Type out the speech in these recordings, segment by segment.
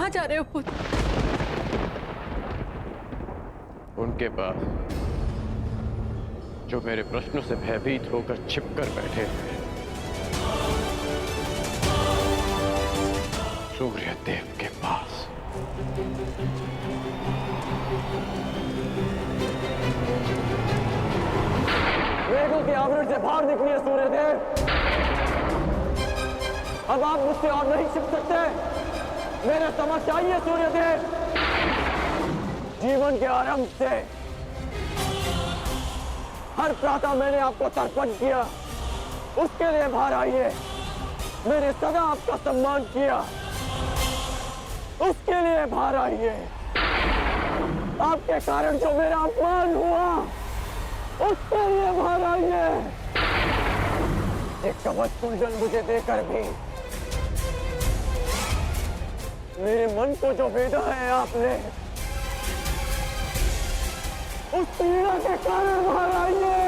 कहाँ जा रहे हो पुत्र? उनके पास जो मेरे प्रश्नों से भयभीत होकर छिपकर बैठे हैं, सूर्यदेव के पास। मेघों के आवरण से बाहर निकलिए सूर्यदेव। अब आप मुझसे और नहीं छिप सकते। मेरे समक्ष आइए सूर्यदेव। जीवन के आरंभ से हर प्रातः मैंने आपको तर्पण किया, उसके लिए बाहर आइए। मैंने सदा आपका सम्मान किया, उसके लिए बाहर आइए। आपके कारण जो मेरा अपमान हुआ, उसके लिए बाहर आइए। एक कवच कुंडल मुझे देकर भी मेरे मन को जो भेदा है आपने, उस पीड़ा के कारण बाहर आइए।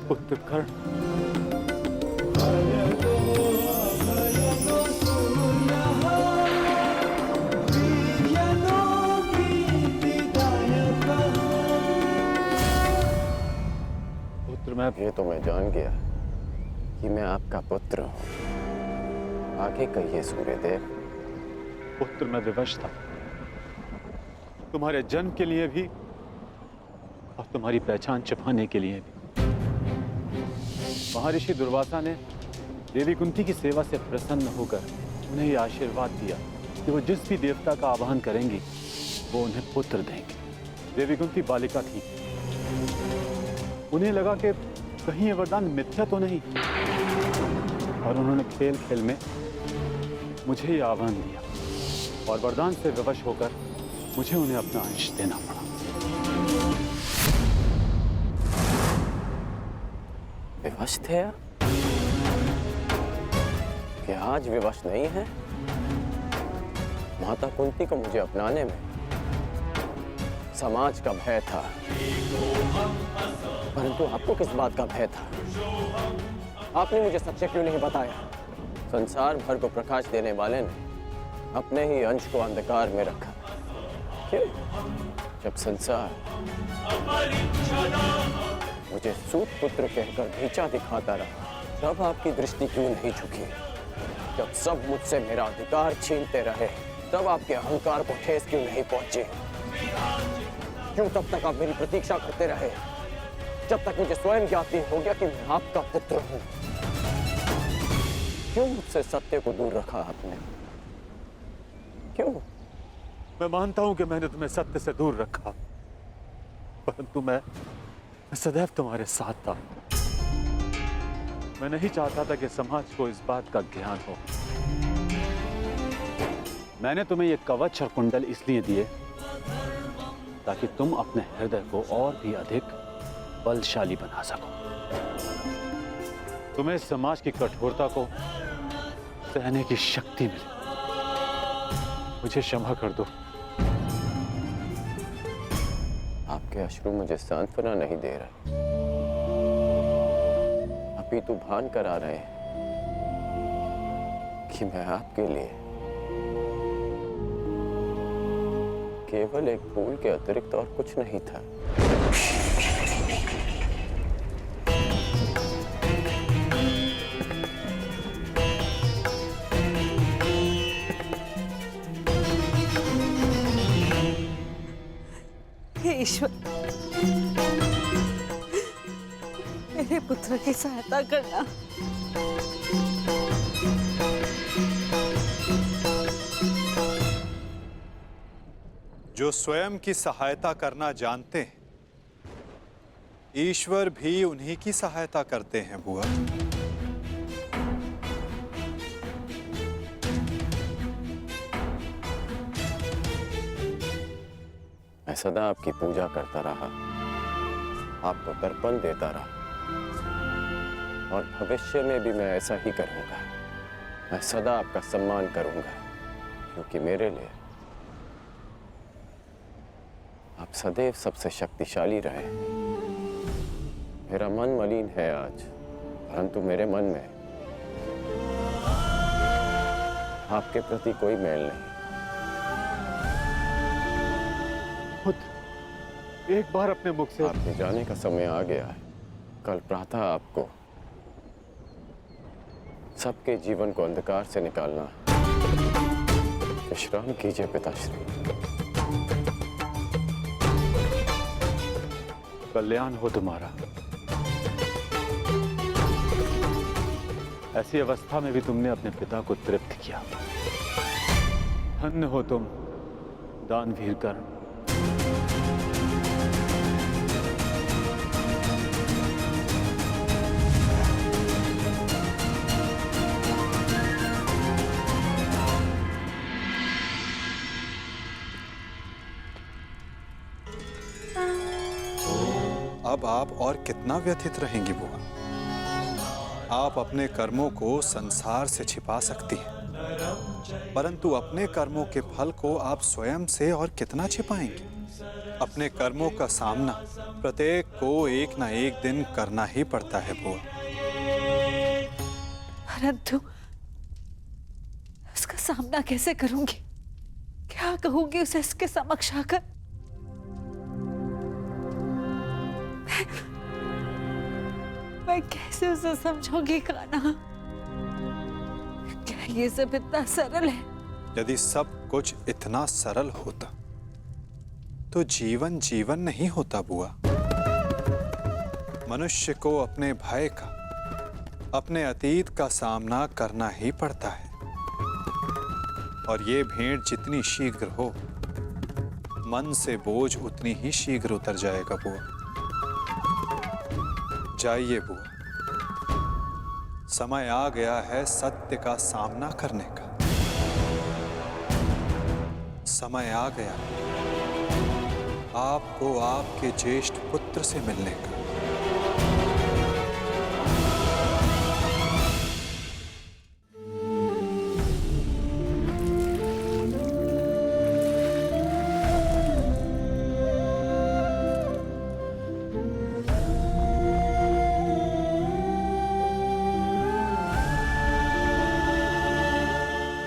पुत्र कर्ण, ये तो मैं जान गया कि मैं आपका पुत्र हूं। आगे कहिए सूर्यदेव। पुत्र मैं विवश था, तुम्हारे जन्म के लिए भी और तुम्हारी पहचान छिपाने के लिए भी। महर्षि दुर्वासा ने देवी कुंती की सेवा से प्रसन्न होकर उन्हें यह आशीर्वाद दिया कि वो जिस भी देवता का आवाहन करेंगी वो उन्हें पुत्र देंगे। देवी कुंती बालिका थी, उन्हें लगा कि कहीं ये वरदान मिथ्या तो नहीं, और उन्होंने खेल खेल में मुझे ये आह्वान दिया और वरदान से विवश होकर मुझे उन्हें अपना अंश देना पड़ा। विवश थे आप? क्या आज विवश नहीं है? माता कुंती को मुझे अपनाने में समाज का भय था, परंतु आपको किस बात का भय था? आपने मुझे सत्य क्यों नहीं बताया? संसार भर को प्रकाश देने वाले ने अपने ही अंश को अंधकार में रखा। क्यों? जब संसार मुझे सूत पुत्र कहकर नीचा दिखाता रहा, तब आपकी दृष्टि क्यों नहीं झुकी? जब सब मुझसे मेरा अधिकार छीनते रहे, तब आपके अहंकार को ठेस क्यों नहीं पहुंची? क्यों तब तक आप मेरी प्रतीक्षा करते रहे, जब तक मुझे स्वयं ज्ञात नहीं हो गया कि मैं आपका पुत्र हूं? क्यों मुझसे सत्य को दूर रखा आपने? क्यों? मैं मानता हूं कि मैंने तुम्हें सत्य से दूर रखा, परंतु मैं सदैव तुम्हारे साथ था। मैं नहीं चाहता था कि समाज को इस बात का ज्ञान हो। मैंने तुम्हें ये कवच और कुंडल इसलिए दिए ताकि तुम अपने हृदय को और भी अधिक बलशाली बना सको। तुम्हें समाज की कठोरता को सहने की शक्ति मिले। मुझे क्षमा कर दो। आपके अश्रु मुझे सांत्वना नहीं दे रहे, अपितु भान करा रहे हैं कि मैं आपके लिए केवल एक फूल के अतिरिक्त और कुछ नहीं था। हे ईश्वर, मेरे पुत्र की सहायता करना। जो स्वयं की सहायता करना जानते हैं, ईश्वर भी उन्हीं की सहायता करते हैं बुआ। मैं सदा आपकी पूजा करता रहा, आपको तर्पण देता रहा, और भविष्य में भी मैं ऐसा ही करूंगा। मैं सदा आपका सम्मान करूंगा, क्योंकि मेरे लिए आप सदैव सबसे शक्तिशाली रहे। मेरा मन मलिन है आज, परंतु मेरे मन में आपके प्रति कोई मेल नहीं। पुत्र, एक बार अपने मुख से आपके जाने का समय आ गया है। कल प्रातः आपको सबके जीवन को अंधकार से निकालना है। विश्राम कीजिए पिताश्री। कल्याण हो तुम्हारा। ऐसी अवस्था में भी तुमने अपने पिता को तृप्त किया। धन्य हो तुम, दानवीर कर्ण। अब आप और कितना व्यथित रहेंगी बुआ? आप अपने कर्मों को संसार से छिपा सकती हैं, परंतु अपने कर्मों के फल को आप स्वयं से और कितना छिपाएंगी? अपने कर्मों का सामना प्रत्येक को एक ना एक दिन करना ही पड़ता है बुआ। परंतु उसका सामना कैसे करूंगी? क्या कहूंगी उसे इसके समक्ष आकर? मैं कैसे उसे समझाऊंगी कान्हा? क्या ये सब इतना सरल है? यदि सब कुछ इतना सरल होता तो जीवन जीवन नहीं होता बुआ। मनुष्य को अपने भय का, अपने अतीत का सामना करना ही पड़ता है, और ये भेंट जितनी शीघ्र हो, मन से बोझ उतनी ही शीघ्र उतर जाएगा बुआ। जाइए बुआ, समय आ गया है सत्य का सामना करने का। समय आ गया आपको आपके ज्येष्ठ पुत्र से मिलने का।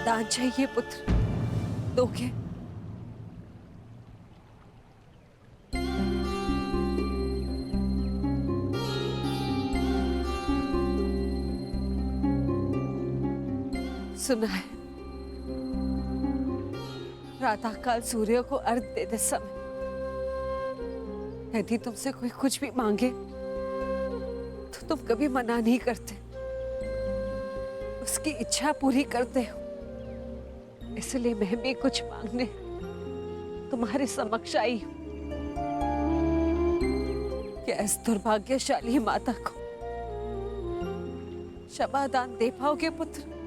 दान चाहिए पुत्र, दोगे? सुना है, प्रातःकाल सूर्य को अर्घ देते समय यदि तुमसे कोई कुछ भी मांगे तो तुम कभी मना नहीं करते, उसकी इच्छा पूरी करते हो। इसलिए मैं भी कुछ मांगने तुम्हारे समक्ष आई हूं। क्या इस दुर्भाग्यशाली माता को क्षमा दान दे पाओगे पुत्र?